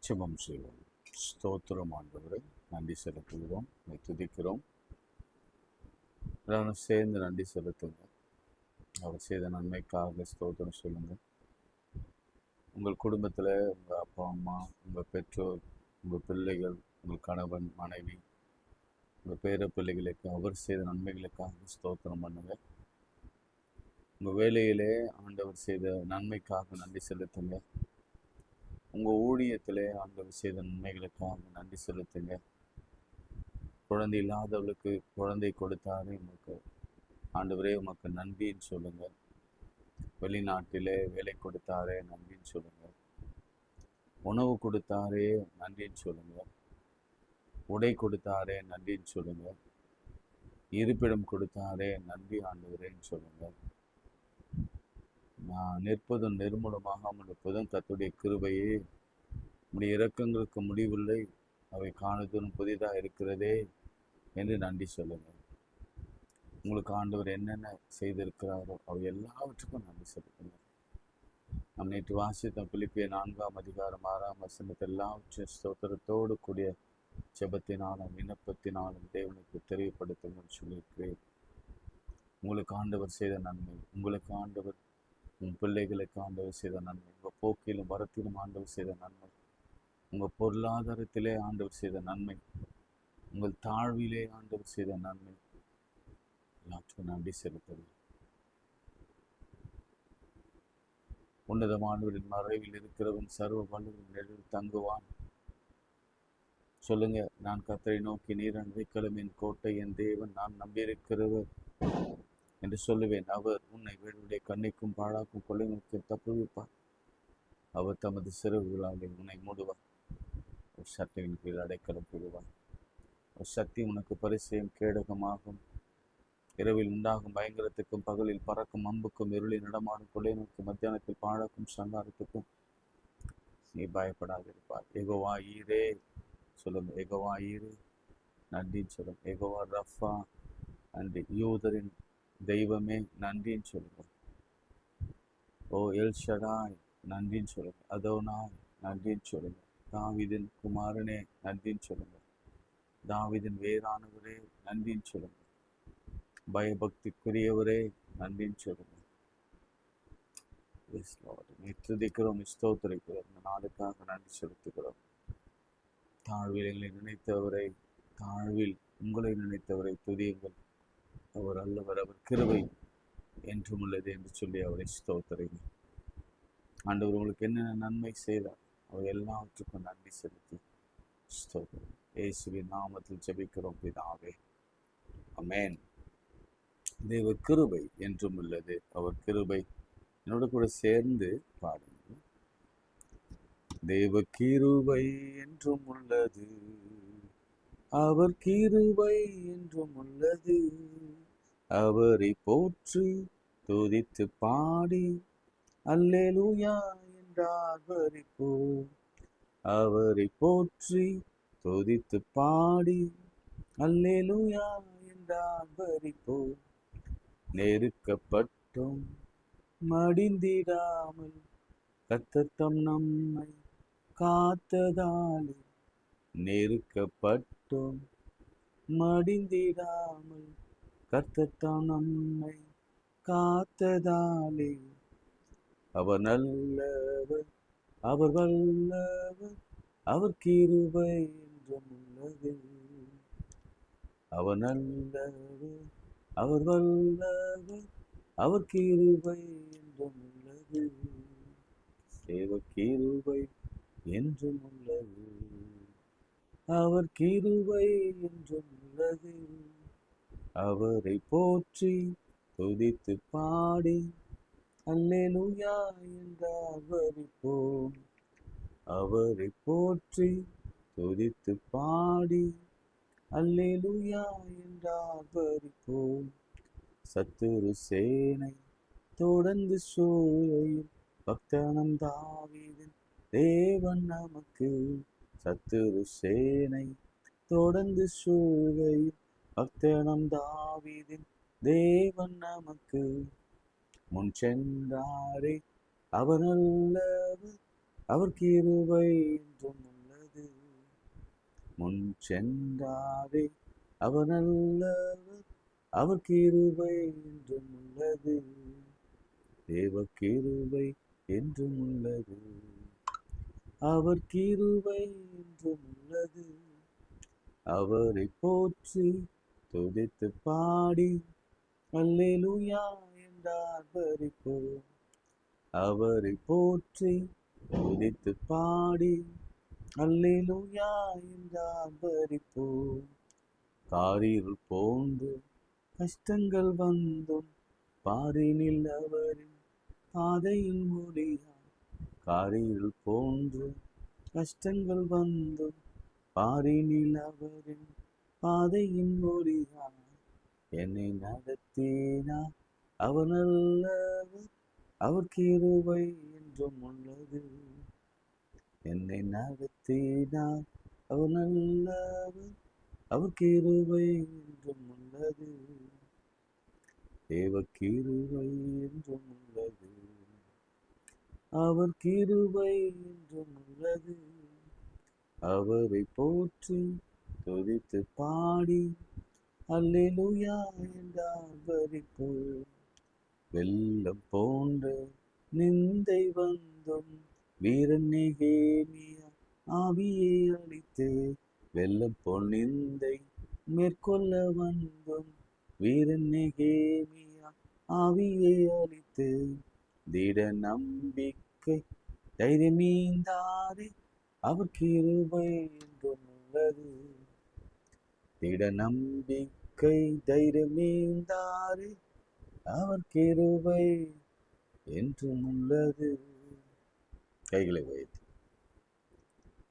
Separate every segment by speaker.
Speaker 1: ஜெபம் செய்வோம். ஸ்தோத்திரம் ஆண்டவரை, நன்றி செலுத்துகிறோம், துதிக்கிறோம். எல்லாரும் சேர்ந்து நன்றி செலுத்துங்க. அவர் செய்த நன்மைக்காக ஸ்தோத்திரம் சொல்லுங்க. உங்கள் குடும்பத்தில் உங்கள் அப்பா அம்மா, உங்கள் பெற்றோர், உங்கள் பிள்ளைகள், உங்கள் கணவன் மனைவி, உங்கள் பேர பிள்ளைகளுக்கு அவர் செய்த நன்மைகளுக்காக ஸ்தோத்திரம் பண்ணுங்க. உங்கள் வேலையிலே ஆண்டவர் செய்த நன்மைக்காக நன்றி செலுத்துங்க. உங்கள் ஊழியத்திலே ஆண்டவர் செய்த நன்மைகளுக்காக நன்றி செலுத்துங்க. குழந்தை இல்லாதவளுக்கு குழந்தை கொடுத்தாரே உமக்கு ஆண்டவரே உமக்கு நன்றின்னு சொல்லுங்க. வெளிநாட்டிலே வேலை கொடுத்தாரே நன்றின்னு சொல்லுங்க. உணவு கொடுத்தாரே நன்றின்னு சொல்லுங்க. உடை கொடுத்தாரே நன்றின்னு சொல்லுங்க. இருப்பிடம் கொடுத்தாரே நன்றி ஆண்டவரேன்னு சொல்லுங்க. நான் நிற்பதும் நிர்மூலமாகாமல் இருப்பதும் கர்த்தருடைய கிருபையே, உடைய இரக்கங்களுக்கு முடிவில்லை, அவை காணுதலும் புதிதாக இருக்கிறதே என்று நன்றி சொல்லுங்க. உங்களுக்கு ஆண்டவர் என்னென்ன செய்திருக்கிறாரோ அவை எல்லாவற்றுக்கும் நன்றி செலுத்துங்க. நம் நேற்று வாசித்த பிலிப்பியர் 4ஆம் அதிகாரம் 6ஆம் வசனத்தை எல்லாவற்றையும் ஸ்தோத்திரத்தோடு கூடிய ஜெபத்தினாலும் விண்ணப்பத்தினாலும் தேவனுக்கு தெரியப்படுத்துங்கன்னு சொல்லியிருக்கிறேன். உங்களுக்கு ஆண்டவர் செய்த நன்மை, உங்களுக்கு ஆண்டவர் உங்கள் பிள்ளைகளுக்கு ஆண்டவர் செய்த நன்மை, உங்கள் போக்கிலும் வரத்திலும் ஆண்டவர் செய்த நன்மை, உங்கள் பொருளாதாரத்திலே ஆண்டவர் செய்த நன்மை, உங்கள் தாழ்விலே ஆண்டவர் செய்த நன்மை, எல்லாத்துக்கும் நன்றி செலுத்துங்கள். உன்னதமானவரின் மறைவில் இருக்கிறவன் சர்வ வல்லவரின் நிழலில் தங்குவான். சொல்லுங்க, நான் கர்த்தரை நோக்கி நீர் அடைக்கலம், என் கோட்டை, என் தேவன், நான் நம்பியிருக்கிறவர் என்று சொல்லுவேன். அவர் உன்னை வேடுடைய கண்ணிக்கும் பாழாக்கும் கொள்ளைகளுக்கும் தப்புவிப்பார். அவர் தமது சிறகுகளாலே உன்னை மூடுவார். ஒரு சட்டையின் கீழ் அடைக்கலம் பெறுவார். ஒரு சக்தி உனக்கு பரிசயம் கேடகமாகும். இரவில் உண்டாகும் பயங்கரத்துக்கும் பகலில் பறக்கும் அம்புக்கும் இருளில் நடமாடும் கொள்ளையனுக்கும் மத்தியானத்தில் பாழாக்கும் சங்காரத்துக்கும் நீ பயப்படாதிருப்பார். யெகோவா ஈரே சொல்லுங்க. யெகோவா ஈரே நன்றின்னு சொல்லுங்க. யெகோவா ரஃபா நன்றி. யூதரின் தெய்வமே நன்றின்னு சொல்லுங்க. ஓ எல் ஷடாய் நன்றின்னு சொல்லுங்க. அதோனாய் நன்றின்னு சொல்லுங்க. தாவீதின் குமாரனே நன்றின்னு சொல்லுங்க. தாவீதின் வேறானவரே நன்றின்னு சொல்லுங்க. பயபக்திக்குரியவரே நன்றின்னு சொல்லுங்க. துதிக்கிறோம், ஸ்தோத்திரிக்கிறோம். இந்த நாளுக்காக நன்றி செலுத்துகிறோம். தாழ்வில் எங்களை நினைத்தவரை, தாழ்வில் உங்களை நினைத்தவரை துதியுங்கள். அவர் அல்லவர், அவர் கிருபை என்றும் உள்ளது என்று சொல்லி அவரை ஸ்தோத்திரிங்க. ஆண்டவர் உங்களுக்கு என்னென்ன நன்மை செய்தார் அவர் எல்லாவற்றுக்கும் நன்றி செலுத்தி ஸ்தோத்திரம். இயேசுவின் நாமத்தில் ஜெபிக்கிறோம் பிதாவே, ஆமென். தேவ கிருபை என்றும் உள்ளது, அவர் கிருபை. என்னோட கூட சேர்ந்து பாடுங்க. தேவ கிருபை என்றும் உள்ளது, அவர் கிருபை என்றும் உள்ளது. அவரை போற்றி துதித்து பாடி அல்லேலூயா என்றார் வரிப்போம். அவரை போற்றி துதித்து பாடி அல்லேலூயா என்றார் வரிப்போம். நெருக்கப்பட்டோம் மடிந்திடாமல் கர்த்தர் நம்மை காத்ததாலே. நெருக்கப்பட்டோம் மடிந்திடாமல் கர்த்தர் நம்மை காத்ததாலே. அவர் நல்லவர், அவர் வல்லவர், அவர் கிருபை என்றும் உள்ளது. அவர் நல்லவர், அவர் வல்லவர், அவர் கிருபை என்றும் உள்ளது. தேவ கிருபை என்றும் உள்ளது, அவர் கிருபை என்றும் உள்ளது. அவரை போற்றி துதித்து பாடி அல்லேலூயா என்றார் வரிப்போம். அவரை போற்றி துதித்து பாடி அல்லேலூயா என்றார் வரிப்போம். சத்துரு சேனை தொடர்ந்து சூழையும் பக்தனம் தாவீதின் தேவன் நமக்கு. சத்துரு சேனை தொடர்ந்து சூழையும் பக்தனம் தாவீதின் தேவன் நமக்கு. முன் சென்றாரே அவர் நல்லவர், அவர் கிருபை என்றும் முன் சென்றாரே அவர் நல்லவர், அவர் கிருபை என்றும் உள்ளது, தேவ கிருபை என்றும் உள்ளது, அவர் கிருபை என்றும் உள்ளது. அவரை போற்றி துதித்து பாடி அல்லேலூயா என்றார் பரிப்போம். அவரை போற்றி துதித்து பாடி அல்லேலூயா என்றார் பரிப்போம். காரிருள் போன்று கஷ்டங்கள் வந்தும் பாரினில் அவரின் பாதையில் மொழியா. காரிருள் போன்று கஷ்டங்கள் வந்தும் பாரினில் அவரின் பாதையின் மொழியா. என்னை நடத்தினார் அவர் நல்லவர், அவர் கிருபை என்றும் உள்ளது. என்னை நடத்தினார் அவர் நல்லவர், அவர் கிருபை என்றும் உள்ளது, தேவ கிருபை என்றும் உள்ளது, அவர் கிருபை என்றும் உள்ளது. அவரை போற்றி துதித்து பாடி அல்லேலூயா என்றார் பரிப்போம். வெள்ளம் போன்ற நிந்தை வந்தும் வீரன் நெகேமியா ஆவியை அளித்து, வெள்ளம் போல் நிந்தை மேற்கொள்ள வந்தும் வீரன் நெகேமியா ஆவியை அளித்து, திட நம்பிக்கை தைரியமீந்தாரே அவர் கிருபை என்றும் உள்ளது, திட நம்பிக்கை தைரியமீந்தாரே அவர் கிருபை என்றும் உள்ளது. கைகளை வைத்து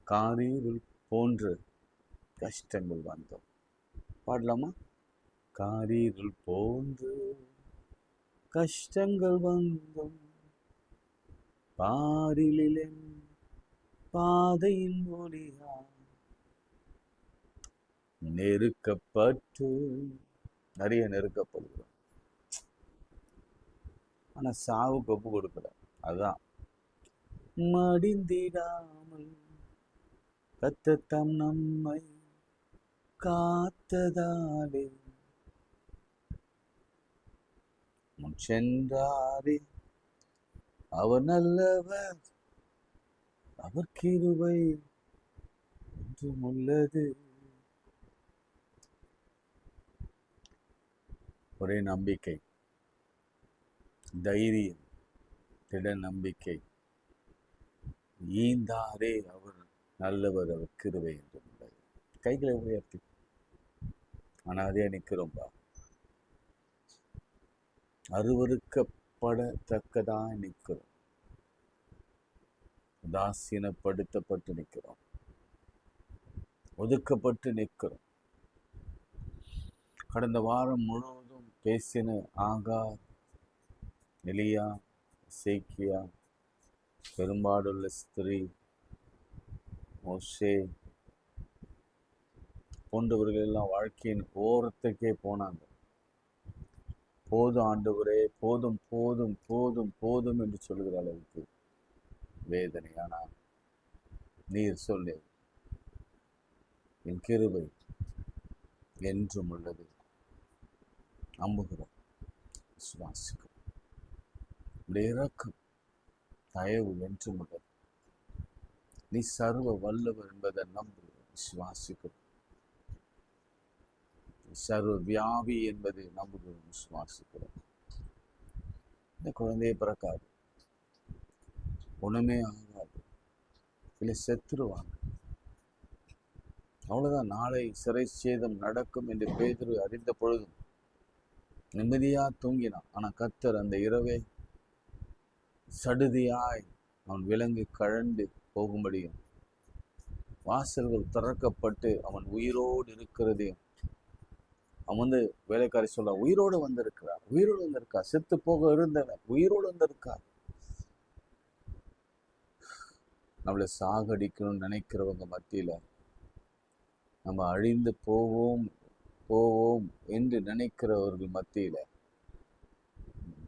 Speaker 1: காரிருள் போன்ற கஷ்டங்கள் வந்தோம். பாடலாமா? காரிருள் போன்று கஷ்டங்கள் வந்தும் பாரிலின் பாதையின் மொழியா. நெருக்கப்பட்டு நிறைய நெருக்கப்படுகிறோம், ஆனா சாவுக்கு ஒப்பு கொடுக்கல. அதான் மடிந்திடாமல் கர்த்தர் நம்மை காத்ததாலே முன் சென்றாரே அவர் நல்லவர், அவர் கிருபை என்றும் உள்ளது. ஒரே நம்பிக்கை, தைரியம், திட நம்பிக்கை. ஈந்தாரே அவர் நல்லவர், அவர் கிருபை என்றும் உள்ளது. கைகளை உயர்த்தி ஆனா அதே நிற்கிறோம்பா. அருவருக்கப்படத்தக்கதா நிற்கிறோம், உதாசீனப்படுத்தப்பட்டு நிற்கிறோம், ஒதுக்கப்பட்டு நிற்கிறோம். கடந்த வாரம் முழுவதும் பேசின ஆகார், எலியா, எசேக்கியா, பெரும்பாடுள்ள ஸ்திரீ, மோசே போன்றவர்கள் எல்லாம் வாழ்க்கையின் ஓரத்துக்கே போனாங்க. போதும் ஆண்டவரே, போதும் போதும் போதும் போதும் என்று சொல்கிற அளவுக்கு வேதனை. ஆனால் நீர் சொல்லு, என் கிருபை என்றும் உள்ளது. நம்புகிறோம், விசுவாசிக்கிறோம். இறக்கம் தயவு என்றும் உள்ளது. நீ சர்வ வல்லவர் என்பதை நம்புகிறோம், விசுவாசிக்கிறோம். சர்வ வியாபி என்பதை நம்புகிறோம், விசுவாசிக்கிறோம். இந்த குழந்தையை பிறக்காது, ஒண்ணுமே ஆகாது, இல்லை செத்துருவாங்க, அவ்வளவுதான். நாளை சிறை சேதம் நடக்கும் என்று பேதுரு அறிந்த பொழுதும் நிம்மதியா தூங்கினான். ஆனா கர்த்தர் அந்த இரவே சடுதியாய் அவன் விலங்கு கழண்டு போகும்படியும் வாசல்கள் திறக்கப்பட்டு அவன் உயிரோடு இருக்கிறதையும், அவன் வேலைக்காரி சொல்ல, உயிரோடு வந்திருக்கிறார், உயிரோடு வந்திருக்கார், செத்து போக இருந்தவன் உயிரோடு வந்திருக்கார். நம்மளை சாகடிக்கணும்னு நினைக்கிறவங்க மத்தியில, நம்ம அழிந்து போவோம் போவோம் என்று நினைக்கிறவர்கள் மத்தியில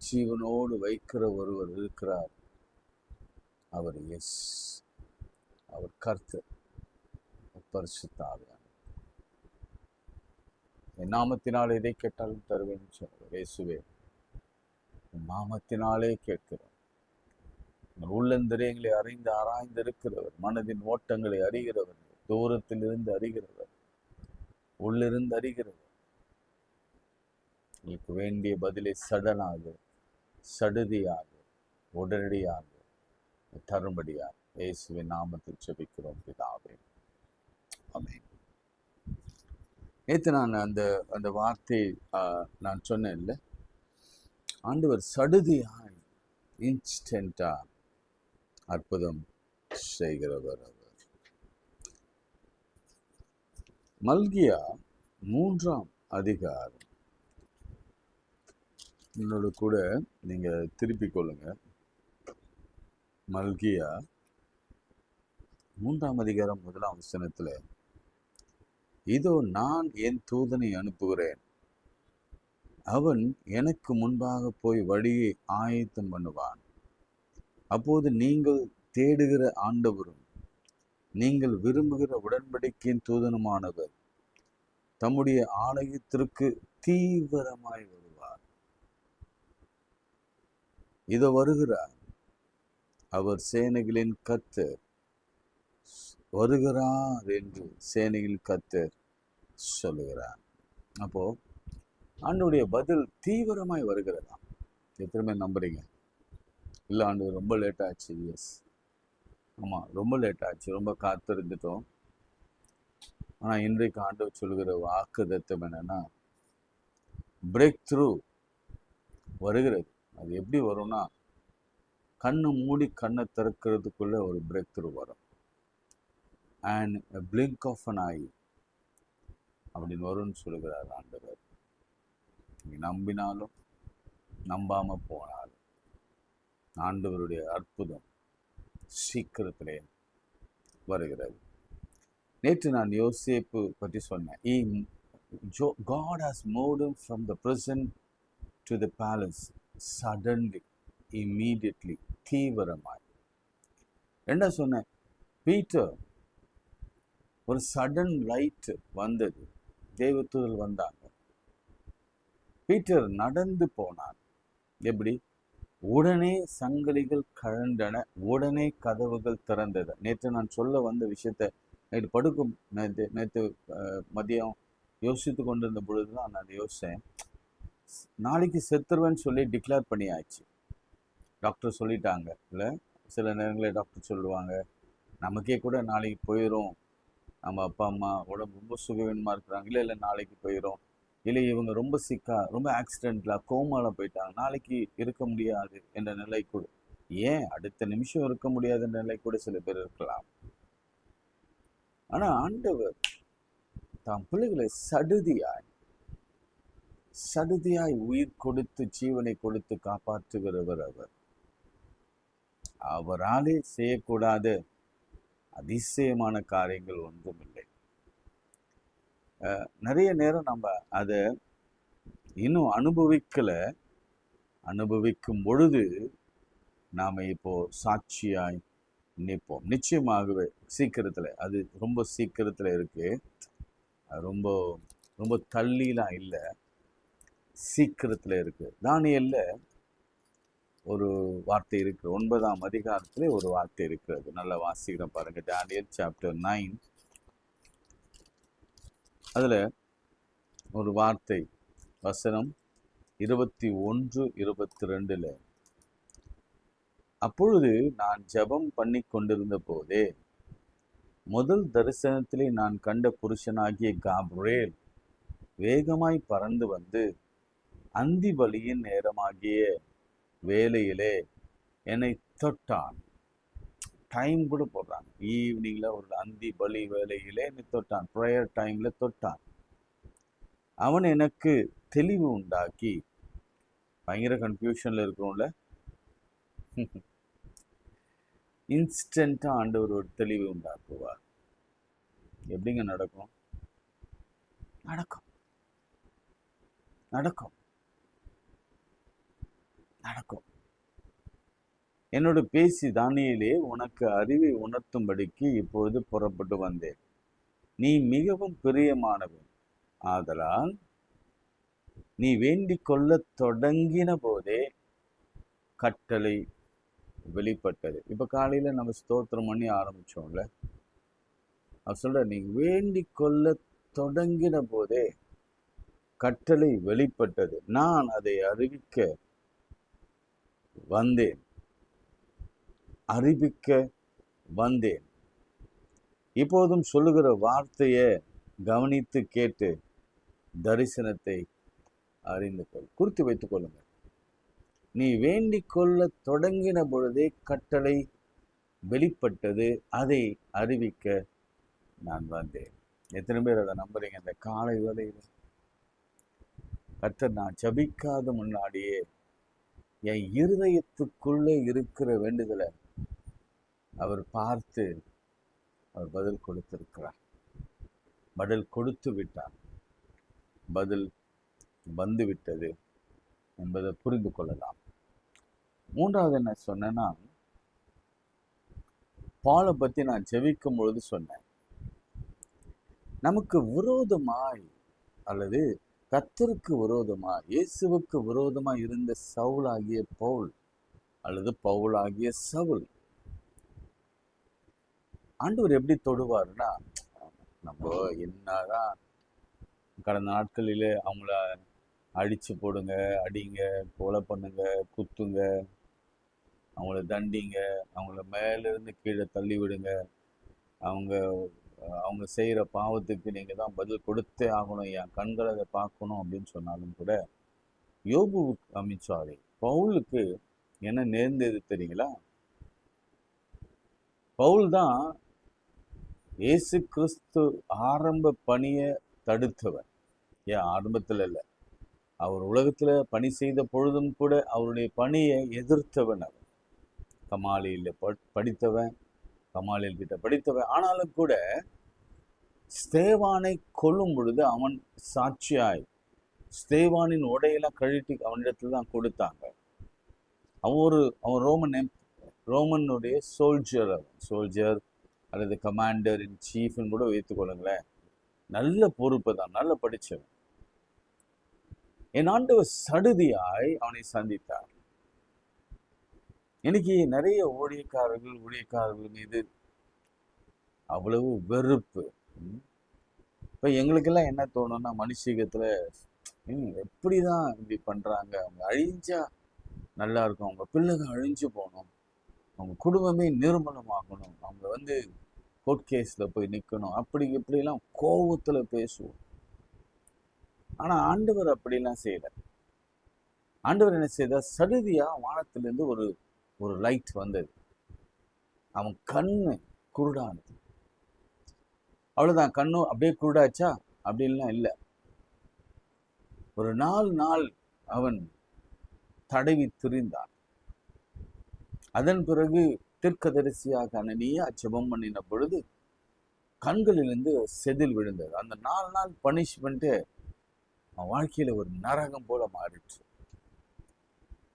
Speaker 1: ஜீவனோடு வைக்கிற ஒருவர் இருக்கிறார். அவர் அவர் கர்த்தர், பரிசுத்த ஆவியானவர். என் நாமத்தினால் எதை கேட்டாலும் தருவேன் சொல்லுவார். இயேசுவே, உன் நாமத்தினாலே கேட்கிறோம். உள்ளந்திரியங்களை அறிந்து ஆராய்ந்து இருக்கிறவர், மனதின் ஓட்டங்களை அறிகிறவர், தூரத்தில் இருந்து அறிகிறவர், உள்ளிருந்து அறிகிறவர். உங்களுக்கு வேண்டிய பதிலை சடனாக, சடுதியாக, உடனடியாக தரும்படியாக இயேசுவின் நாமத்தில் ஜெபிக்கிறோம் பிதாவே, ஆமென். நேற்று நான் அந்த வார்த்தை நான் சொன்னேன் இல்லை, ஆண்டவர் சடுதியாய், இன்ஸ்டன்டா அற்புதம் செய்கிறவர் அவர். மல்கியா 3ஆம் அதிகாரம், என்னோட கூட நீங்க திருப்பிக் கொள்ளுங்க. மல்கியா 3ஆம் அதிகாரம் 1ஆம் வசனத்துல, இதோ நான் என் தூதனை அனுப்புகிறேன், அவன் எனக்கு முன்பாக போய் வழியை ஆயத்தம் பண்ணுவான். அப்போது நீங்கள் தேடுகிற ஆண்டவரும் நீங்கள் விரும்புகிற உடன்படிக்கையின் தூதனுமானவர் தம்முடைய ஆலயத்திற்கு தீவிரமாய் வருவார். இதோ வருகிறார், அவர் சேனைகளின் கர்த்தர் வருகிறார் என்று சேனைகளின் கர்த்தர் சொல்லுகிறார். அப்போ ஆண்டவருடைய பதில் தீவிரமாய் வருகிறதா? எத்தனை நம்புறீங்க? இல்லை, ஆண்டவர் ரொம்ப லேட் ஆச்சு. எஸ், ஆமாம், ரொம்ப லேட் ஆச்சு, ரொம்ப காத்திருந்துட்டோம். ஆனால் இன்றைக்கு ஆண்டவர் சொல்கிற வாக்குத்தத்தம் என்னன்னா, பிரேக் த்ரூ வருகிறது. அது எப்படி வரும்னா, கண்ணை மூடி கண்ணை திறக்கிறதுக்குள்ள ஒரு பிரேக் த்ரூ வரும். And blink of an eye அப்படின்னு வரும்னு சொல்லுகிறார் ஆண்டவர். நீ நம்பினாலும் நம்பாம போனாலும் ஆண்டவருடைய அற்புதம் சீக்கிரத்திலே வருகிறது. நேற்று நான் யோசேப்பு பற்றி சொன்னேன். God has moved him from the prison to the palace suddenly, immediately, தீவிரமாய். என்ன சொன்னேன்? பீட்டர், ஒரு சடன் லைட் வந்தது, தேவதூதர் வந்தாங்க. பீட்டர் நடந்து போனான். எப்படி? உடனே சங்கிலிகள் கழண்டன, உடனே கதவுகள் திறந்தது. நேற்று நான் சொல்ல வந்த விஷயத்த நேற்று மதியம் யோசித்து கொண்டிருந்த பொழுதுதான் நான் யோசித்தேன். நாளைக்கு செத்துருவேன்னு சொல்லி டிக்ளேர் பண்ணியாச்சு. டாக்டர் சொல்லிட்டாங்க இல்லை? சில நேரங்களில் டாக்டர் சொல்லுவாங்க, நமக்கே கூட நாளைக்கு போயிடும், நம்ம அப்பா அம்மா உடம்பு ரொம்ப சுகவீனமாக இருக்கிறாங்க, இல்லை நாளைக்கு போயிடும், இல்லை இவங்க ரொம்ப சிக்கா, ரொம்ப ஆக்சிடென்ட்ல கோமால போயிட்டாங்க, நாளைக்கு இருக்க முடியாது என்ற நிலை கூட, ஏன் அடுத்த நிமிஷம் இருக்க முடியாத நிலை கூட சில பேர் இருக்கலாம். ஆனா ஆண்டவர் தாம் பிள்ளைகளை சடுதியாய் உயிர் கொடுத்து ஜீவனை கொடுத்து காப்பாற்றுகிறவர் அவர். அவராலே செய்யக்கூடாத அதிசயமான காரியங்கள் ஒன்றும் இல்லை. நிறைய நேரம் நம்ம அதை இன்னும் அனுபவிக்கும் பொழுது நாம இப்போ சாட்சியாய் நிற்போம். நிச்சயமாகவே சீக்கிரத்துல, அது ரொம்ப சீக்கிரத்துல இருக்கு, ரொம்ப ரொம்ப தள்ளிலாம் இல்லை, சீக்கிரத்துல இருக்கு. தானியேல்ல ஒரு வார்த்தை இருக்கு, 9ஆம் அதிகாரத்திலே ஒரு வார்த்தை இருக்கிறது. நல்லா வாசிக்கிறேன் பாருங்க. தானியேல் சாப்டர் 9, அதுல ஒரு வார்த்தை, வசனம் 21, 22. அப்பொழுது நான் ஜெபம் பண்ணி கொண்டிருந்த போதே முதல் தரிசனத்திலே நான் கண்ட புருஷனாகிய காப்ரியேல் வேகமாய் பறந்து வந்து அந்தி பலியின் நேரமாகிய வேலையிலே என்னை தொட்டான். டைம் கூட போடுறாங்க, ஈவினிங்ல ஒரு அந்தி பலி வேலையிலே என்னை தொட்டான், ப்ரேயர் டைம்ல தொட்டான். அவன் எனக்கு தெளிவு உண்டாக்கி, பயங்கர கன்ஃபியூஷன்ல இருக்கிறோம்ல, இன்ஸ்டன்டா ஆண்டவர் ஒரு தெளிவு உண்டாக்குவார். எப்படிங்க நடக்கும்? நடக்கும் நடக்கும் நடக்கும். என்னோட பேசி, தானியேலே, உனக்கு அறிவை உணர்த்தும்படிக்கு இப்பொழுது புறப்பட்டு வந்தேன். நீ மிகவும் பிரியமானவன், ஆதலால் நீ வேண்டிக் கொள்ள தொடங்கின போதே கட்டளை வெளிப்பட்டது. இப்ப காலையில நம்ம ஸ்தோத்திரம் பண்ணி ஆரம்பிச்சோம்ல, அவர் சொல்ற, நீ வேண்டிக் கொள்ள தொடங்கின போதே கட்டளை வெளிப்பட்டது, நான் அதை அறிவிக்க வந்தேன், அறிவிக்க வந்தேன். இப்போதும் சொல்லுகிற வார்த்தையை கவனித்து கேட்டு தரிசனத்தை அறிந்து கொள், குறித்து வைத்துக் கொள்ளுங்க. நீ வேண்டிக் கொள்ள தொடங்கின பொழுதே கட்டளை வெளிப்பட்டது, அதை அறிவிக்க நான் வந்தேன். எத்தனை பேர் அதை நம்புறீங்க? இந்த காலை வேளையில் கர்த்தர் நான் ஜபிக்காத முன்னாடியே என் இருதயத்துக்குள்ளே இருக்கிற வேண்டுதலை அவர் பார்த்து அவர் பதில் கொடுத்திருக்கிறார், பதில் கொடுத்து விட்டார், பதில் வந்து விட்டது என்பதை புரிந்து கொள்ளலாம். மூன்றாவது என்ன சொன்னேன்னா, பாலை பத்தி நான் ஜெபிக்கும் பொழுது சொன்னேன், நமக்கு விரோதமாய் அல்லது கர்த்தருக்கு விரோதமாய் இயேசுவுக்கு விரோதமாய் இருந்த சவுலாகிய பவுல் அல்லது பவுலாகிய சவுல் ஆண்டவர் எப்படி தொடுவாருன்னா, நம்ம என்னதான் கடந்த நாட்களிலே அவங்கள அடிச்சு போடுங்க, அடிங்க, கொலை பண்ணுங்க, குத்துங்க, அவங்கள தண்டிங்க, அவங்கள மேலிருந்து கீழே தள்ளி விடுங்க, அவங்க செய்கிற பாவத்துக்கு நீங்கள் தான் பதில் கொடுத்தே ஆகணும், என் கண்களை அதை பார்க்கணும் அப்படின்னு சொன்னாலும் கூட, யோபு அமைச்சாரி பவுலுக்கு என்ன நேர்ந்தது தெரியுங்களா? பவுல் தான் இயேசு கிறிஸ்து ஆரம்ப பணியை தடுத்தவர். ஏன் ஆரம்பத்தில் இல்லை, அவர் உலகத்தில் பணி செய்த பொழுதும் கூட அவருடைய பணியை எதிர்த்தவன். அவர் கமாலியில் படித்தவன், கமாலியல் கிட்ட படித்தவன். ஆனாலும் கூட ஸ்தேவானை கொல்லும் பொழுது அவன் சாட்சியாய் ஸ்தேவானின் உடையெல்லாம் கழட்டி அவனிடத்துல தான் கொடுத்தாங்க. அவன் ரோமனுடைய சோல்ஜர் அல்லது கமாண்டர் இன் சீஃப்னு கூட வைத்துக்கொள்ளுங்களேன். நல்ல பொறுப்பு தான், நல்ல படித்தவன். என் ஆண்டவர் சடுதியாய் அவனை சந்தித்தார். இன்னைக்கு நிறைய ஊழியக்காரர்கள் மீது அவ்வளவு வெறுப்பு. இப்போ எங்களுக்கெல்லாம் என்ன தோணும்னா, மனுஷீகத்தில் எப்படிதான் இப்படி பண்ணுறாங்க, அவங்க அழிஞ்சா நல்லா இருக்கும், அவங்க பிள்ளைங்க அழிஞ்சு போகணும், அவங்க குடும்பமே நிர்மூலமாகணும், அவங்க கோர்ட் கேஸில் போய் நிற்கணும், அப்படி இப்படிலாம் கோபத்தில் பேசுவோம். ஆனால் ஆண்டவர் அப்படிலாம் செய்யலை. ஆண்டவர் என்ன செய்தார்? சடுதியாக வானத்திலேருந்து ஒரு லைட் வந்தது, அவன் கண்ணு குருடானது. அவ்வளோதான், கண்ணு அப்படியே குருடாச்சா? அப்படின்லாம் இல்லை. ஒரு 4 நாள் அவன் தடவி திரிந்தான். அதன் பிறகு தீர்க்கதரிசியாக அனனியா ஜெபம் பண்ணின பொழுது கண்களிலிருந்து செதில் விழுந்தது. அந்த 4 நாள் பனிஷ்மெண்ட்டு அவன் வாழ்க்கையில ஒரு நரகம் போல மாறிடுச்சு.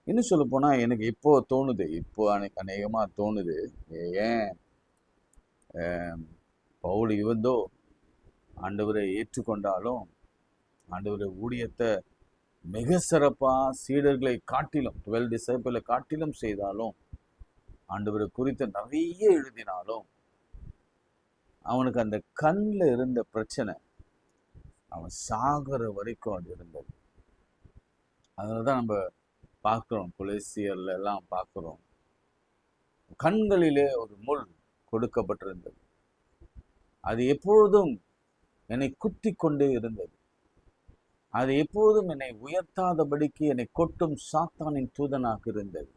Speaker 1: இன்னும் சொல்ல போனா எனக்கு இப்போ தோணுது, அநேகமா தோணுது, ஏன் பவுல் இவந்தோ ஆண்டவரை ஏற்றுக்கொண்டாலும், ஆண்டவரை ஊழியத்தை மிக சிறப்பா சீடர்களை காட்டிலும் 12 டிசைபிளை காட்டிலும் செய்தாலும், ஆண்டவரை குறித்து நிறைய எழுதினாலும், அவனுக்கு அந்த கண்ணில் இருந்த பிரச்சனை அவன் சாகிற வரைக்கும் அது இருந்தது. அதனால தான் நம்ம பார்க்குறோம், கொலேசியர்ல எல்லாம் பார்க்குறோம், கண்களிலே ஒரு முள் கொடுக்கப்பட்டிருந்தது. அது எப்பொழுதும் என்னை குத்தி கொண்டே இருந்தது. அது எப்பொழுதும் என்னை உயர்த்தாதபடிக்கு என்னை கொட்டும் சாத்தானின் தூதனாக இருந்தது.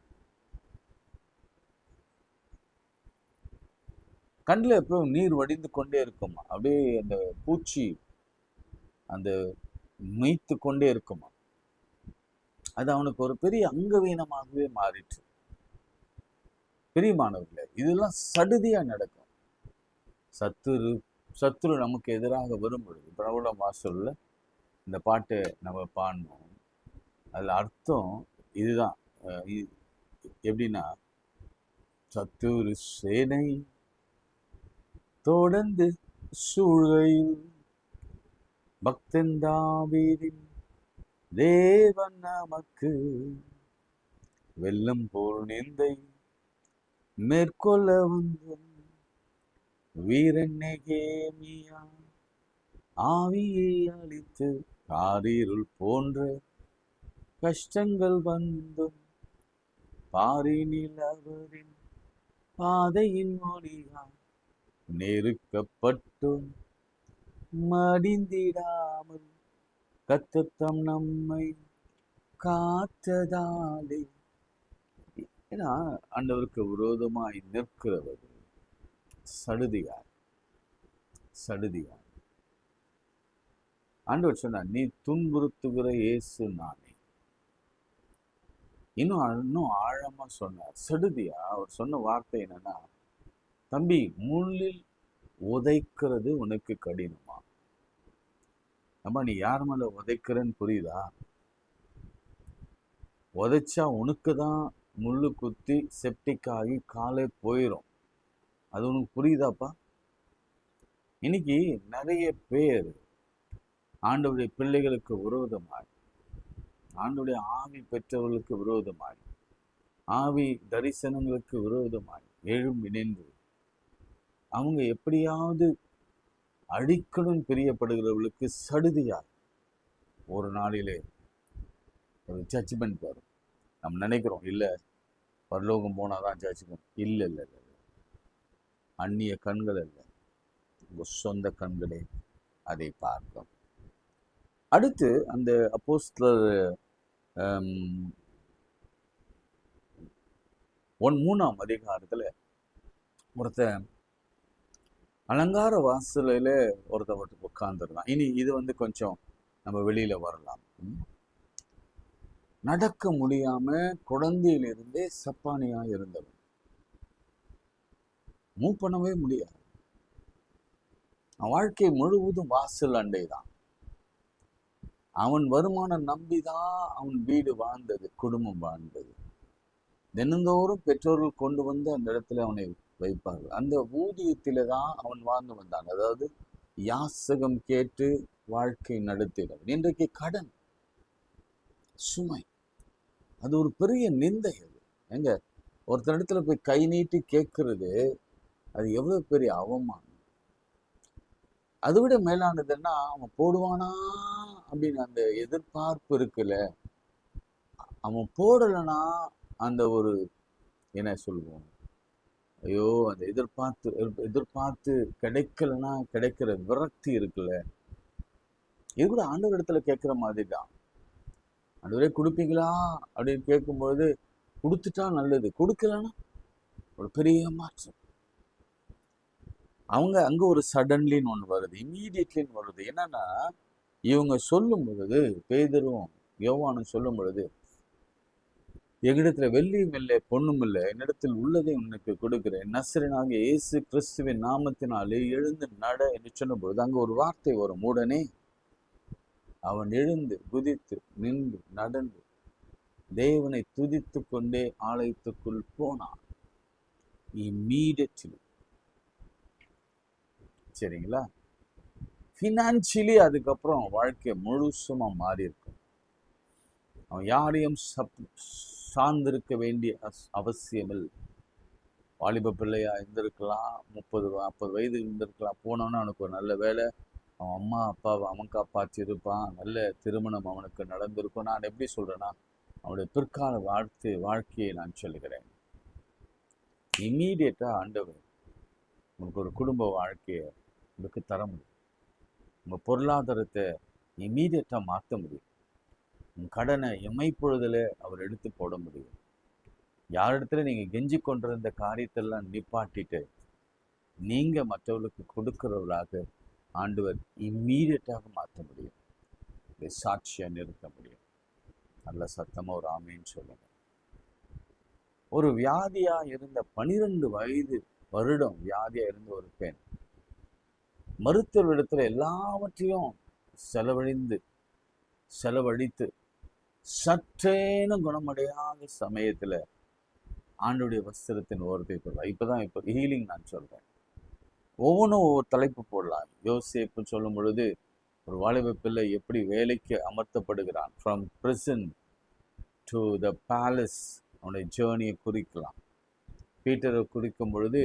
Speaker 1: கண்ணில் எப்பவும் நீர் வடிந்து கொண்டே இருக்குமா, அப்படியே அந்த பூச்சி அந்த மேய்த்து கொண்டே இருக்குமா. அது அவனுக்கு ஒரு பெரிய அங்கவீனமாகவே மாறிற்று. பிரியமானவர்களே, இதெல்லாம் சடுதியா நடக்கும். சத்துரு நமக்கு எதிராக வரும் பொழுது, பிரபல வாசல்ல இந்த பாட்டை நம்ம பாடணும். அதில் அர்த்தம் இதுதான். எப்படின்னா, சத்துரு சேனை தொடர்ந்து சூழ்கையில் பக்தன் தாவீதின் தேவன் நமக்கு வெள்ளம் போல் நிந்தை மேற்கொள்ள வந்து வீரன் நெகேமியா ஆவியை அளித்து காரிருள் போன்ற கஷ்டங்கள் வந்தும் பாரினில் அவரின் பாதையின் மொழியால் நெருக்கப்பட்டும் மடிந்திடாமல் கர்த்தர் நம்மை காத்ததாலே. ஏன்னா ஆண்டவருக்கு விரோதமாய் நிற்கிறவர் சடுதியார். ஆண்டவர் சொன்னார், நீ துன்புறுத்துகிற இயேசு நானே. இன்னும் ஆழமா சொன்னார். சடுதியா அவர் சொன்ன வார்த்தை என்னன்னா, தம்பி, முள்ளில் உதைக்கிறது உனக்கு கடினமா? நம்ம நீ யார் மேல உதைக்கிறன்னு புரியுதா? உதைச்சா உனக்கு தான் முள்ளு குத்தி செப்டிக் ஆகி காலே போயிடும். அது உனக்கு புரியுதாப்பா? இன்னைக்கு நிறைய பேர் ஆண்டவருடைய பிள்ளைகளுக்கு விரோதமாய், ஆண்டவருடைய ஆவி பெற்றவர்களுக்கு விரோதமாய், ஆவி தரிசனங்களுக்கு விரோதமாய் எழும்பி நின்று அவங்க எப்படியாவது அடிக்கணும் பிரியப்படுகிறவர்களுக்கு சடுதியாய் ஒரு நாளிலே ஒரு ஜட்ஜ்மெண்ட் வரும். நம்ம நினைக்கிறோம், இல்லை பரலோகம் போனாதான் ஜட்ஜ்மெண்ட். இல்லை இல்லை இல்லை, அந்நிய கண்கள் இல்லை, உங்கள் சொந்த கண்களே அதை பார்க்கும். அடுத்து அந்த அப்போஸ்தலர் 3ஆம் அதிகாரத்தில் ஒருத்தன் அலங்கார வாசலையில ஒருத்தவட்டு உட்கார்ந்துருந்தான். இனி இது கொஞ்சம் நம்ம வெளியில வரலாம். நடக்க முடியாம குழந்தையிலிருந்தே சப்பானியா இருந்தவன், மூவ் பண்ணவே முடியாது. வாழ்க்கை முழுவதும் வாசல் அண்டை தான். அவன் வருமானம் நம்பிதான் அவன் வீடு வாழ்ந்தது, குடும்பம் வாழ்ந்தது. தினந்தோறும் பெற்றோர்கள் கொண்டு வந்து அந்த இடத்துல அவனை வைப்பார்கள். அந்த ஊதியத்தில தான் அவன் வாழ்ந்து வந்தான். அதாவது யாசகம் கேட்டு வாழ்க்கை நடத்தினவன். இன்றைக்கு கடன் சுமை, அது ஒரு பெரிய நிந்தை. அது எங்க ஒருத்தர் இடத்துல போய் கை நீட்டி கேட்கறது, அது எவ்வளவு பெரிய அவமானம். அதை விட மேலானதுன்னா அவன் போடுவானா அப்படின்னு அந்த எதிர்பார்ப்பு இருக்குல்ல, அவன் போடலைன்னா அந்த ஒரு என்ன சொல்லுவோம், ஐயோ அந்த எதிர்பார்த்து கிடைக்கலன்னா கிடைக்கிற விரக்தி இருக்குல்ல, இது கூட ஆண்டவர் இடத்துல கேட்கிற மாதிரி தான். ஆண்டவரே கொடுப்பீங்களா அப்படின்னு கேட்கும்போது கொடுத்துட்டா நல்லது, கொடுக்கலன்னா ஒரு பெரிய மாற்றம். அங்க ஒரு சடன்லின்னு ஒன்று வருது, இம்மீடியட்லின்னு வருது. என்னன்னா இவங்க சொல்லும் பொழுது, பேதுரும் யோவானும் சொல்லும் பொழுது, எங்கிடத்துல வெள்ளியும் இல்லை பொண்ணும் இல்லை, என்னிடத்தில் உள்ளதை உனக்கு கொடுக்கிறேன், நசரேயனாகிய இயேசு கிறிஸ்துவின் நாமத்தினாலே எழுந்து நட என்று சொன்ன பொழுது அங்க ஒரு வார்த்தை வரும். உடனே அவன் எழுந்து குதித்து நின்று நடந்து தேவனை துதித்து கொண்டே ஆலயத்துக்குள் போனான். இம்மீடியட்லி. சரிங்களா? ஃபினான்சியலி அதுக்கப்புறம் வாழ்க்கை முழுசுமா மாறி இருக்கும். அவன் யாரையும் சார்ந்திருக்க வேண்டிய அவசியம் இல்லை. வாலிப பிள்ளையா இருந்திருக்கலாம், 30-40 வயது இருந்திருக்கலாம். போனோன்னா அவனுக்கு ஒரு நல்ல வேலை, அவன் அம்மா அப்பாவை அவன் காப்பாற்றிருப்பான், நல்ல திருமணம் அவனுக்கு நடந்திருக்கும். நான் எப்படி சொல்றேன்னா, அவனுடைய பிற்கால வாழ்க்கையை நான் சொல்லுகிறேன். இம்மீடியட்டா ஆண்டவர் உனக்கு ஒரு குடும்ப வாழ்க்கையை உனக்கு தர முடியும். உங்க பொருளாதாரத்தை இம்மீடியட்டா மாற்ற முடியும். உன் கடனை இமைப்பொழுதுல அவர் எடுத்து போட முடியும். யாரிடத்துல நீங்க கெஞ்சி கொண்டிருந்த காரியத்தெல்லாம் நிப்பாட்டிட்டு நீங்க மற்றவர்களுக்கு கொடுக்கிறவர்களாக ஆண்டவர் இம்மீடியட்டாக மாற்ற முடியும். சாட்சியா நிறுத்த முடியும். நல்ல சத்தமா ஒரு ஆமேன்னு சொல்லுங்க. ஒரு வியாதியா இருந்த 12 வருடம் வியாதியா இருந்த ஒரு பெண் மருத்துவரிடத்துல எல்லாவற்றையும் செலவழித்து சற்றேனும் குணமடையாத சமயத்துல ஆண்டுடைய வஸ்திரத்தின் ஓரத்தை போடலாம். இப்போ ஹீலிங் நான் சொல்றேன். ஒவ்வொன்றும் ஒவ்வொரு தலைப்பு போடலாம். யோசேப்பு சொல்லும் பொழுது ஒரு வாலிப பிள்ளை எப்படி வேலைக்கு அமர்த்தப்படுகிறான், from prison to the palace, அவனுடைய ஜேர்னியை குறிக்கலாம். பீட்டரை குறிக்கும் பொழுது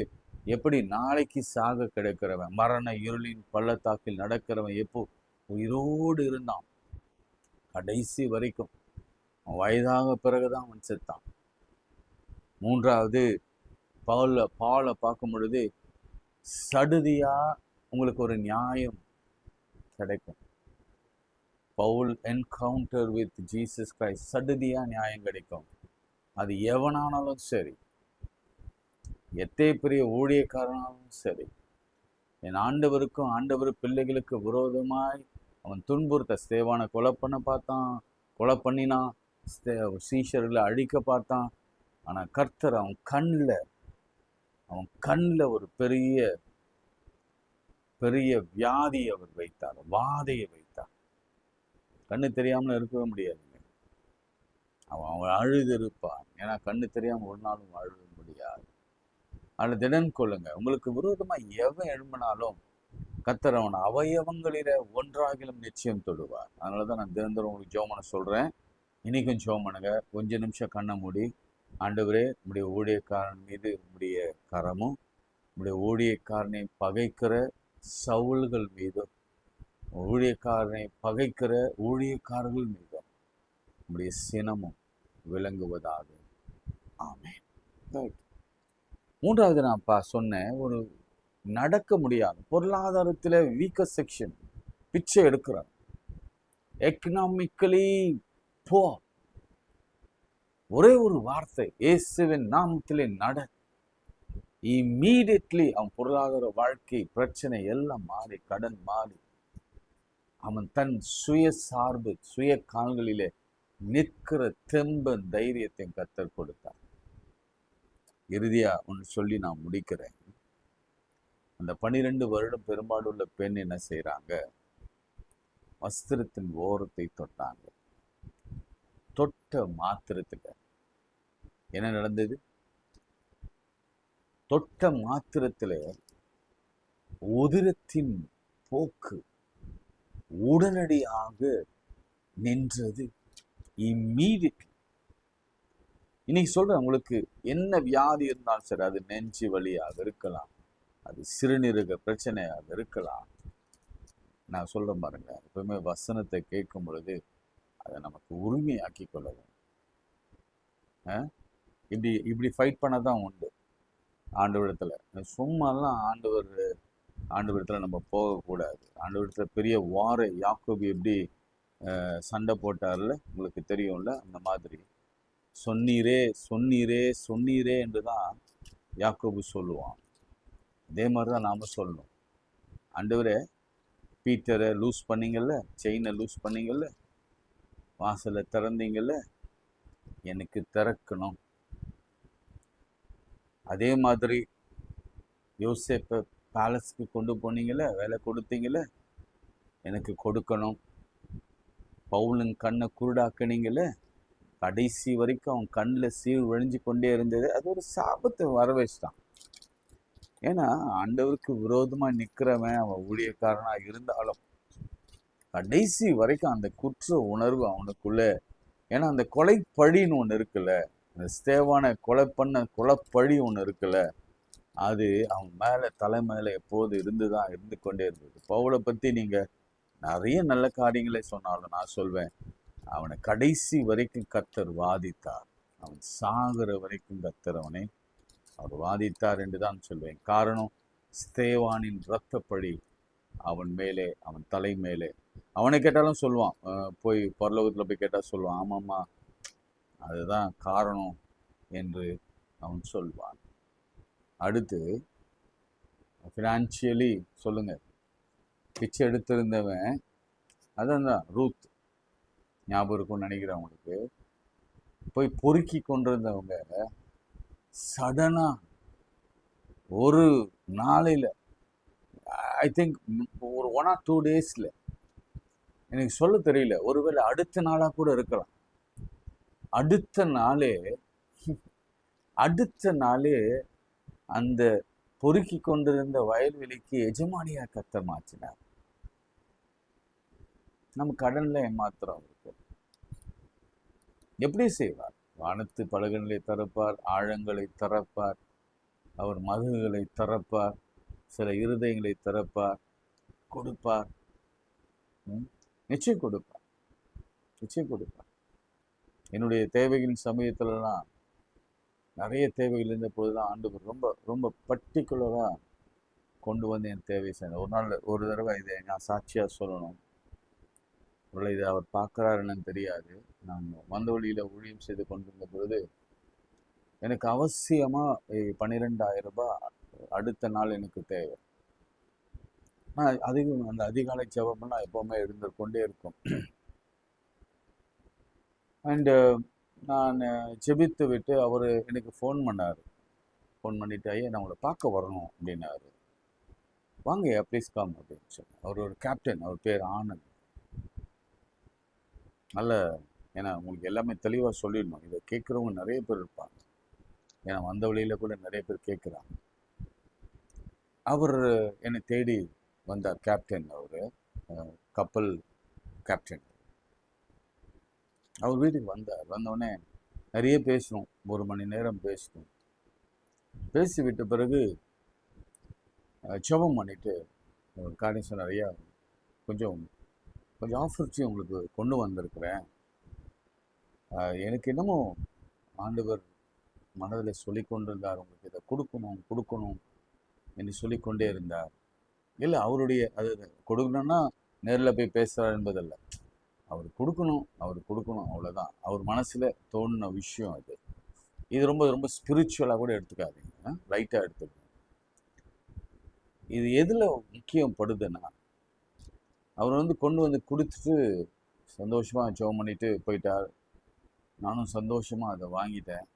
Speaker 1: எப்படி நாளைக்கு சாக கிடக்கிறவன், மரண இருளின் பள்ளத்தாக்கில் நடக்கிறவன் எப்போ உயிரோடு இருந்தான் கடைசி வரைக்கும். அவன் வயதாக பிறகுதான் அவன் செத்தான். மூன்றாவது பாலை பார்க்கும் பொழுது சடுதியா உங்களுக்கு ஒரு நியாயம் கிடைக்கும். Paul encounter with Jesus Christ, சடுதியா நியாயம் கிடைக்கும். அது எவனானாலும் சரி, எத்தனை பெரிய ஊழியக்காரனாலும் சரி, என் ஆண்டவருக்கும் ஆண்டவர் பிள்ளைகளுக்கு விரோதமாய் அவன் துன்புறுத்த, ஸ்தேவானை கொலை பண்ண பார்த்தான், கொலை பண்ணினான், சீஷர்களை அழிக்க பார்த்தான். ஆனால் கர்த்தர் அவன் கண்ணில் ஒரு பெரிய பெரிய வியாதியை அவர் வைத்தார், வாதையை வைத்தார். கண்ணு தெரியாமல் இருக்கவே முடியாதுங்க. அவன் அழுது இருப்பான். ஏன்னா கண்ணு தெரியாமல் ஒரு நாளும் அழுத முடியாது. அதில் திடன் கொள்ளுங்க. உங்களுக்கு விரோதமாக எவன் எழும்பினாலும் கர்த்தர் அவன் அவயவங்களில ஒன்றாகிலும் நிச்சயம் தொடுவார். அதனால தான் நான் தினந்தோறும் உங்களுக்கு ஜெபம் பண்ண சொல்கிறேன். இன்னைக்கும் ஜெபம் பண்ணுங்க. கொஞ்ச நிமிஷம் கண்ணை மூடி, ஆண்டவரே உம்முடைய ஊழியக்காரன் மீது உம்முடைய கரமும், உம்முடைய ஊழியக்காரனை பகைக்கிற சவுல்கள் மீதும், ஊழியக்காரனை பகைக்கிற ஊழியக்காரர்கள் மீதும் உம்முடைய சினமும் விளங்குவதாக. ஆமென். மூன்றாவது நான் சொன்னேன், ஒரு நடக்க முடியாது, பொருளாதாரத்தில் வீக்கர் செக்ஷன், பிச்சை எடுக்கிறான், எக்கனாமிக்கலி போ. ஒரே ஒரு வார்த்தை, இயேசுவின் நாமத்திலே நட. இம்மீடியட்லி அவன் பொருளாதார வாழ்க்கை பிரச்சனை எல்லாம் மாறி, கடன் மாறி, அவன் தன் சுய சார்பு, சுய கால்களிலே நிற்கிற தெம்ப தைரியத்தை கர்த்தர் கொடுத்தார். இறுதியா ஒன்று சொல்லி நான் முடிக்கிறேன். அந்த 12 வருடம் பெரும்பாடுள்ள பெண் என்ன செய்யறாங்க, வஸ்திரத்தின் ஓரத்தை தொட்டாங்க. தொட்ட மாத்திரத்துல என்ன நடந்தது? தொட்ட மாத்திரத்துல உதிரத்தின் போக்கு உடனடியாக நின்றது. இம்மீடியட்லி. இன்னைக்கு சொல்றேன், உங்களுக்கு என்ன வியாதி இருந்தாலும் சரி, அது நெஞ்சு வலியாக இருக்கலாம், அது சிறுநீரக பிரச்சனையாக இருக்கலாம். நான் சொல்றேன் பாருங்க, எப்பவுமே வசனத்தை கேட்கும் பொழுது அதை நமக்கு உரிமையாக்கி கொள்ள வேண்டும். இப்படி ஃபைட் பண்ணதான் உண்டு ஆண்டவரிடத்துல. சும்மாலாம் ஆண்டவரிடத்துல நம்ம போகக்கூடாது. ஆண்டவரிடத்துல பெரிய வார யாக்கோபு எப்படி சண்டை போட்டார்ல, உங்களுக்கு தெரியும்ல, அந்த மாதிரி சொன்னீரே சொன்னீரே சொன்னீரே என்றுதான் யாக்கோபு சொல்லுவான். அதே மாதிரிதான் நாம சொல்லணும். ஆண்டவரே, பீட்டரை லூஸ் பண்ணீங்கல்ல, செயினை லூஸ் பண்ணீங்கல்ல, வாசலை திறந்தீங்கல்ல, எனக்கு திறக்கணும். அதே மாதிரி யோசேப்பை பேலஸ்க்கு கொண்டு போனீங்கல்ல, வேலை கொடுத்தீங்கல்ல, எனக்கு கொடுக்கணும். பவுலின் கண்ணை குருடாக்கினீங்கல்ல, கடைசி வரைக்கும் அவன் கண்ணில் சீர் விழிஞ்சு கொண்டே இருந்தது. அது ஒரு சாபத்தை வர வச்சுட்டான். ஏன்னா ஆண்டவருக்கு விரோதமா நிற்கிறவன் அவன் ஊழியக்காரனா இருந்தாலும் கடைசி வரைக்கும் அந்த குற்ற உணர்வு அவனுக்குள்ள. ஏன்னா அந்த கொலைப்பழின்னு ஒன்று இருக்குல்ல, அந்த ஸ்தேவானை கொலை பண்ண கொலைப்பழி ஒன்று இருக்குல்ல, அது அவன் மேலே தலைமையில எப்போது இருந்து கொண்டே இருந்தது. பவுலை பற்றி நீங்கள் நிறைய நல்ல காரியங்களை சொன்னாலும் நான் சொல்வேன், அவனை கடைசி வரைக்கும் கர்த்தர் வாதித்தார். அவன் சாகிற வரைக்கும் கர்த்தர் அவனை அவர் வாதித்தார் என்று தான் சொல்வேன். காரணம், ஸ்தேவானின் இரத்தப்பழி அவன் மேலே, அவன் தலை மேலே. அவனை கேட்டாலும் சொல்லுவான், போய் பரலோகத்தில் போய் கேட்டால் சொல்லுவான், ஆமாம்மா அதுதான் காரணம் என்று அவன் சொல்வான். அடுத்து ஃபினான்ஷியலி சொல்லுங்க, பிச்சை எடுத்திருந்தவன், அதான் ரூத், ஞாபகம் இருக்கும்னு நினைக்கிறேன் அவங்களுக்கு, போய் பொறுக்கி கொண்டிருந்தவங்க சடனா ஒரு நாளையில், ஐ திங்க் ஒரு 1 or 2 days, எனக்கு சொல்ல தெரியல, ஒருவேளை அடுத்த நாளாக கூட இருக்கலாம். அடுத்த நாளே அந்த பொறுக்கி கொண்டிருந்த வயல்வெளிக்கு எஜமானியா கர்த்தர் மாற்றினார். நம்ம கடன்ல ஏமாத்துறோம் அவருக்கு. எப்படி செய்வார்? வானத்து பலகங்களை திறப்பார், ஆழங்களை திறப்பார், அவர் மதுகளை திறப்பார், சில இருதயங்களை திறப்பார், கொடுப்பார். நிச்சயம் கொடுப்பார், நிச்சயம் கொடுப்பார். என்னுடைய தேவைகளின் சமயத்துலலாம் நிறைய தேவைகள் இருந்த பொழுதுதான் ஆண்டவர் ரொம்ப ரொம்ப பர்டிகுலரா கொண்டு வந்து என் தேவை செய்யணும். ஒரு நாள் ஒரு தடவை இதை நான் சாட்சியா சொல்லணும். இதை அவர் பார்க்குறாரு என்னன்னு தெரியாது. நான் வந்த வழியில ஊழியம் செய்து கொண்டிருந்த பொழுது எனக்கு அவசியமா 12,000 ரூபாய் அடுத்த நாள் எனக்கு தேவை. நான் அதிகம் அந்த அதிகாலை ஜெபம்லாம் எப்பவுமே எழுந்து கொண்டே இருக்கும். அண்டு நான் ஜெபித்து விட்டு அவர் எனக்கு ஃபோன் பண்ணார். ஃபோன் பண்ணிட்டு, ஐயா நான் உங்களை பார்க்க வரணும் அப்படின்னாரு. வாங்கய்யா ப்ளீஸ் கம் அப்படின்னு சொன்னேன். அவர் ஒரு கேப்டன், அவர் பேர் ஆனந்த். நல்ல, ஏன்னா உங்களுக்கு எல்லாமே தெளிவாக சொல்லிடணும். இதை கேட்குறவங்க நிறைய பேர் இருப்பாங்க. ஏன்னா வந்த வழியில் கூட நிறைய பேர் கேட்குறாங்க. அவர் என்னை தேடி வந்தார். கேப்டன், அவர் கப்பல் கேப்டன். அவர் வீட்டுக்கு வந்தார். வந்தோடனே நிறைய பேசணும், 1 மணி நேரம் பேசணும். பேசி விட்ட பிறகு ஜெபம் பண்ணிட்டு காரியம் சொன்னார். ஐயா கொஞ்சம் ஆஃபர்ச்சி உங்களுக்கு கொண்டு வந்திருக்கிறேன். எனக்கு என்னமோ ஆண்டவர் மனதில் சொல்லி கொண்டிருந்தார், உங்களுக்கு இதை கொடுக்கணும் என்று சொல்லிக்கொண்டே இருந்தார். இல்லை அவருடைய அது கொடுக்கணும்னா நேரில் போய் பேசுகிறார் என்பதல்ல, அவர் கொடுக்கணும் அவ்வளோதான். அவர் மனசில் தோணுன விஷயம் அது. இது ரொம்ப ரொம்ப ஸ்பிரிச்சுவலாக கூட எடுத்துக்காதீங்க, லைட்டாக எடுத்துக்கணும். இது எதில் முக்கியப்படுதுன்னா, அவர் கொண்டு வந்து கொடுத்துட்டு சந்தோஷமாக ஜெபம் பண்ணிட்டு போயிட்டார். நானும் சந்தோஷமாக அதை வாங்கிட்டேன்.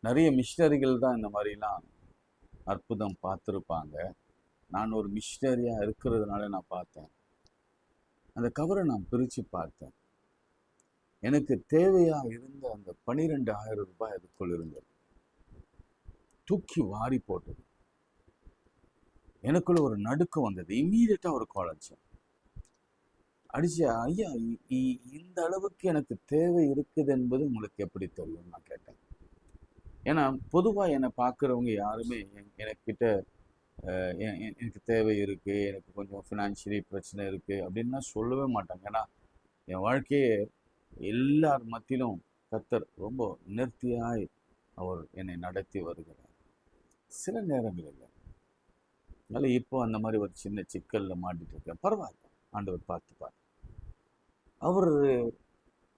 Speaker 1: நிறைய மிஷினரிகள் தான் இந்த மாதிரிலாம் அற்புதம் பார்த்துருப்பாங்க. நான் ஒரு மிஷினரியாக இருக்கிறதுனால நான் பார்த்தேன். அந்த கவரை நான் பிரித்து பார்த்தேன். எனக்கு தேவையாக இருந்த அந்த 12,000 ரூபாய் அதுக்குள் இருந்தது. தூக்கி வாரி போட்டது. எனக்குள்ள ஒரு நடுக்கம் வந்தது. இம்மீடியட்டாக ஒரு கால் அடிச்சு, ஐயா இந்த அளவுக்கு எனக்கு தேவை இருக்குது என்பது உங்களுக்கு எப்படி தெரியும் நான் கேட்டேன். ஏன்னா பொதுவாக என்னை பார்க்குறவங்க யாருமே எனக்கிட்ட எனக்கு தேவை இருக்குது, எனக்கு கொஞ்சம் ஃபினான்ஷியலி பிரச்சனை இருக்குது அப்படின்னா சொல்லவே மாட்டாங்க. ஏன்னா என் வாழ்க்கையே எல்லார் மத்தியிலும் கர்த்தர் ரொம்ப நேர்த்தியாய் அவர் என்னை நடத்தி வருகிறார். சில நேரங்களில் அதனால இப்போ அந்த மாதிரி ஒரு சின்ன சிக்கலில் மாட்டிட்டு இருக்கேன். பரவாயில்ல, ஆண்டவர் பார்த்துப்பார்.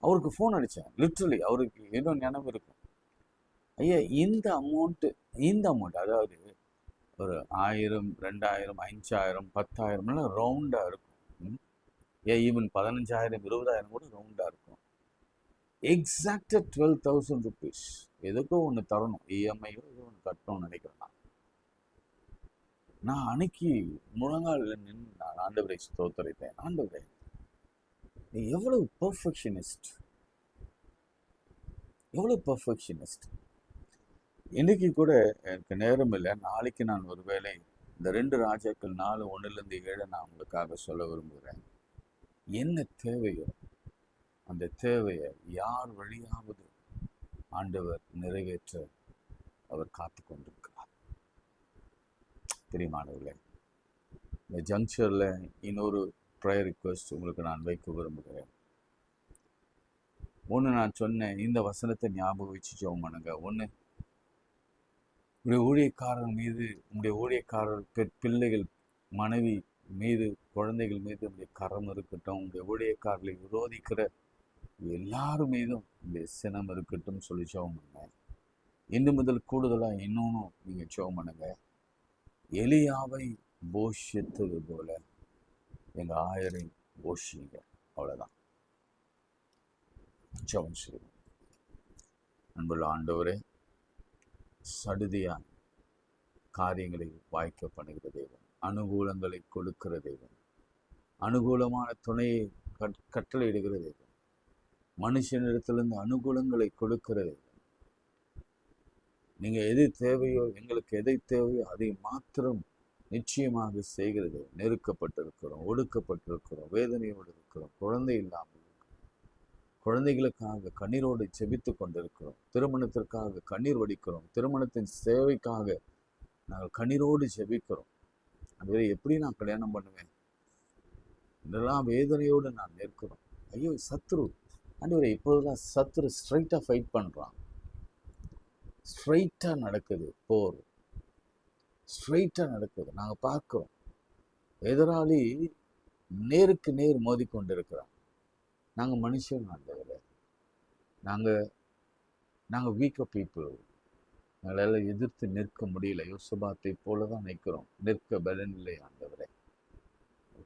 Speaker 1: அவருக்கு ஃபோன் அடித்தேன். லிட்ரலி அவருக்கு இன்னும் நினைவு இருக்கும். ஐயா இந்த அமௌண்ட் அதாவது ஒரு 1000, 2000, 5000, 10,000 ரவுண்டாக இருக்கும். ஈவன் 15,000, 20,000 கூட ரவுண்டாக இருக்கும். எக்ஸாக்டாக 12,000 ருபீஸ் எதுக்கோ ஒன்று தரணும், இஎம்ஐயோ ஏதோ ஒன்று கட்டணும்னு நினைக்கிறேன். நான் அன்னைக்கு முழங்காலில் நின்று நான் ஆண்டவரை ஸ்தோத்தரித்தேன். ஆண்டவரே நீ எவ்வளவு பர்ஃபெக்ஷனிஸ்ட். இன்னைக்கு கூட எனக்கு நேரம் இல்லை. நாளைக்கு நான் ஒருவேளை இந்த 2 ராஜாக்கள் 4, 1-7 நான் உங்களுக்காக சொல்ல விரும்புகிறேன். என்ன தேவையோ அந்த தேவையை யார் வழியாவது ஆண்டவர் நிறைவேற்ற அவர் காத்து கொண்டிருக்கிறார். பிரியமானவர்களே, இந்த ஜங்ஷனில் இன்னொரு ப்ரேயர் ரிக்வெஸ்ட் உங்களுக்கு நான் வைக்க விரும்புகிறேன். ஒன்று, நான் சொன்னேன் இந்த வசனத்தை ஞாபகம் வச்சு ஜெபம் பண்ணுங்க. ஒன்று, உங்களுடைய ஊழியக்காரர் மீது, உங்களுடைய ஊழியக்காரர் பிள்ளைகள், மனைவி மீது, குழந்தைகள் மீது உங்களுடைய கரம் இருக்கட்டும். உங்களுடைய ஊழியக்காரர்களை விரோதிக்கிற எல்லார் மீதும் உங்களுடைய சினம் இருக்கட்டும் சொல்லி ஜெபம் பண்ணுங்க. இன்று முதல் கூடுதலாக இன்னொன்று நீங்கள் ஜெபம் பண்ணுங்க. எலியாவை போஷித்தது போல எங்கள் ஆயரை போஷிங்க. அவ்வளோதான். ஜெபம் செய்வோம். அன்புள்ள ஆண்டவரே, சடுதியான் காரியங்களை வாய்க்க பண்ணுகிற தேவன், அனுகூலங்களை கொடுக்கிற தேவன், அனுகூலமான துணையை கட்டளையிடுகிற தேவன், மனுஷனிடத்திலிருந்து அனுகூலங்களை கொடுக்கிற தேவன். நீங்கள் எது தேவையோ, எங்களுக்கு எதை தேவையோ அதை மாத்திரம் நிச்சயமாக செய்கிறது. நெருக்கப்பட்டிருக்கிறோம், ஒடுக்கப்பட்டிருக்கிறோம், வேதனையோடு இருக்கிறோம், குழந்தை இல்லாமல் இருக்கிறோம், குழந்தைகளுக்காக கண்ணீரோடு ஜெபித்து கொண்டிருக்கிறோம், திருமணத்திற்காக கண்ணீர் வடிக்கிறோம், திருமணத்தின் சேவைக்காக நாங்கள் கண்ணீரோடு ஜெபிக்கிறோம். அதுவே எப்படி நான் கல்யாணம் பண்ணுவேன், இதெல்லாம் வேதனையோடு நான் நிற்கிறோம். ஐயோ சத்ரு ஆண்டவரே, இப்போதான் சத்ரு ஸ்ட்ரைட்டாக ஃபைட் பண்ணுறான், ஸ்ட்ரைட்டாக நடக்குது போர், ஸ்ட்ரைட்டாக நடக்குது. நாங்கள் பார்க்குறோம் எதிராளி நேருக்கு நேர் மோதி கொண்டிருக்கிறான். நாங்கள் மனுஷன் ஆண்டவரே, நாங்கள் வீக்க பீப்புள், எங்களால் எதிர்த்து நிற்க முடியல. யோசபாத்தை போல தான் நிற்கிறோம், நிற்க பலனில்லை ஆண்டவரே.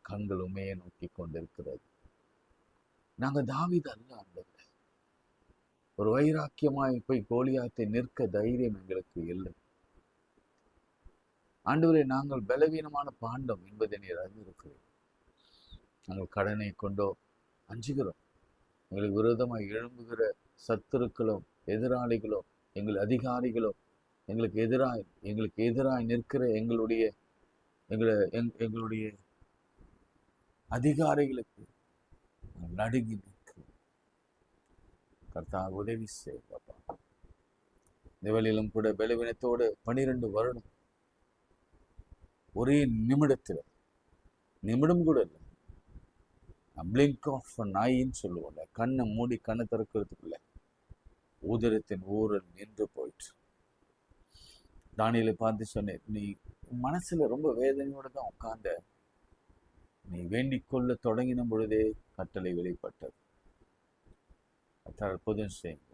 Speaker 1: கண்கள் உமையை நோக்கி கொண்டிருக்கிறது. நாங்கள் தாவீது அல்ல ஆண்டவரே. ஒரு வைராக்கியமாய் போய் கோலியாத்தை நிற்க தைரியம் எங்களுக்கு இல்லை ஆண்டவரே. நாங்கள் பலவீனமான பாண்டம் என்பதை நீர் அறிந்திருக்கிறேன். நாங்கள் கடனை கொண்டோ அஞ்சுகிறோம். எங்களுக்கு விரோதமாக எழும்புகிற சத்துருக்களோ எதிராளிகளோ எங்கள் அதிகாரிகளோ எங்களுக்கு எதிராய் நிற்கிற எங்களுடைய அதிகாரிகளுக்கு நடுங்கி நிற்கிறோம். கர்த்தர் உதவி செய்யப்பா. நிவலிலும் கூட பலவீனத்தோடு 12 வருடம் ஒரே நிமிடம் கூட இல்லை, பிளிங்க் ஆஃப் நாயின்னு சொல்லுவோம்ல, கண்ணை மூடி கண்ணை திறக்கிறதுக்குள்ள உதரத்தின் ஊரல் நின்று போயிட்டு. தானியேலை பார்த்து சொன்னேன், நீ மனசுல ரொம்ப வேதனையோடு தான் உட்கார்ந்த, நீ வேண்டிக் கொள்ள தொடங்கின பொழுதே கட்டளை வெளிப்பட்டது. அற்புதம் செய்யுங்க.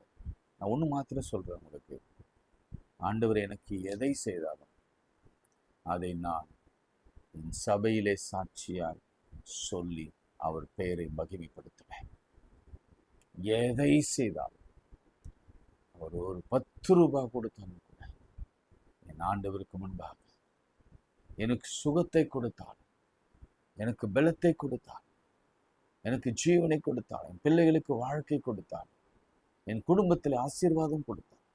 Speaker 1: நான் ஒன்று மாத்திரம் சொல்றேன் உங்களுக்கு, ஆண்டவர் எனக்கு எதை செய்தாலும் அதை நான் என் சபையிலே சாட்சியாய் சொல்லி அவர் பெயரை மகிமைப்படுத்துவேன். எதை செய்தாலும், அவர் ஒரு 10 ரூபாய் கொடுத்தாலும் கூட, என் ஆண்டவருக்கு முன்பாக எனக்கு சுகத்தை கொடுத்தால், எனக்கு பலத்தை கொடுத்தால், எனக்கு ஜீவனை கொடுத்தால், என் பிள்ளைகளுக்கு வாழ்க்கை கொடுத்தால், என் குடும்பத்தில் ஆசீர்வாதம் கொடுத்தால்,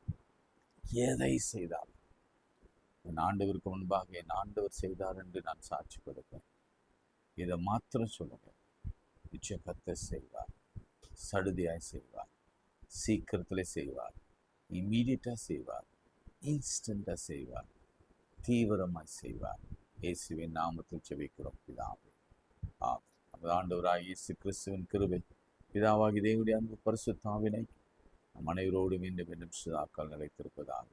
Speaker 1: எதை செய்தால் என் ஆண்டவருக்கு முன்பாக என் ஆண்டவர் செய்தார் என்று நான் சாட்சி கொடுப்பேன். இதை மாத்திரம் சொல்லுங்க. நிச்சயம் கர்த்தர் செய்வார், சடுதியாய் செய்வார், சீக்கிரத்தில் செய்வார், இம்மீடியட்டாக செய்வார், இன்ஸ்டண்டாக செய்வார், தீவிரமாய் செய்வார். இயேசுவின் நாமத்தில் ஜெபிக்கிறோம் பிதாவே. நமது ஆண்டவராய் இயேசு கிறிஸ்துவின் கிருபை, பிதாவாகி தேவனுடைய அன்பு, பரிசுத்த ஆவினை நம் அனைவரோடு மீண்டும் சதாக்கள் நிலைத்திருப்பதாக.